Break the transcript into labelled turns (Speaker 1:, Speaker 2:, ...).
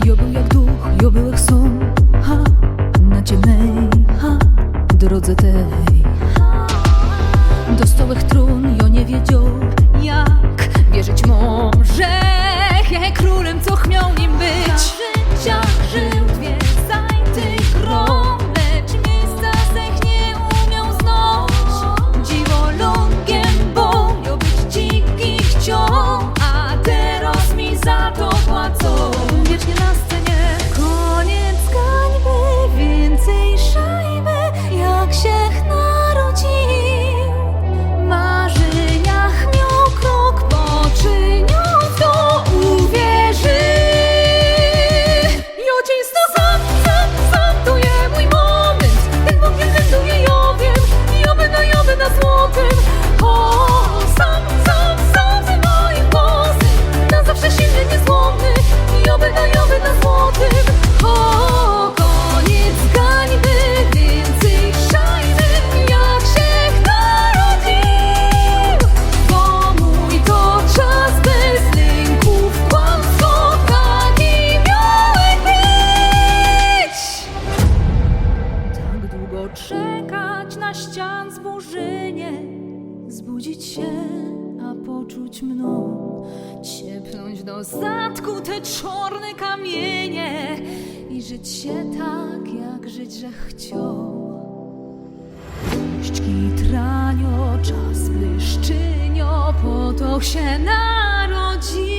Speaker 1: Jo był jak duch, jo był jak son, ha, na ciemnej, ha, drodze tej. Do stołych trun jo nie wiedział, jak wierzyć może, królem, co miał nim być. W życiach żył dwie zajty grom, lecz miejsca sech nie umiał znać. Dziwologiem, bo jo być dziki chciał, a teraz mi za to płacą. Wiecznie na scenie koniec gańby, więcej szajby, jak się narodził. W marzeniach miał krok poczynił, to uwierzy. Jodziństwo sam to je mój moment. Ten wągiel wędruje jowiem, joby na złotym. O, sam z moim głosem, na zawsze silny, niezłomny, joby na złotym. O, koniec gańby, więcej szajby, jak się narodził. Bo mój to czas bez lęków, kłamstwo taki miałek być. Tak długo czekać na ścian zburzenie, zbudzić się, a poczuć mną, ciepnąć do zatku te czarne kamienie i żyć się tak, jak żyć, że chciał. Ściki tranio, czas błyszczynio, po to się narodził.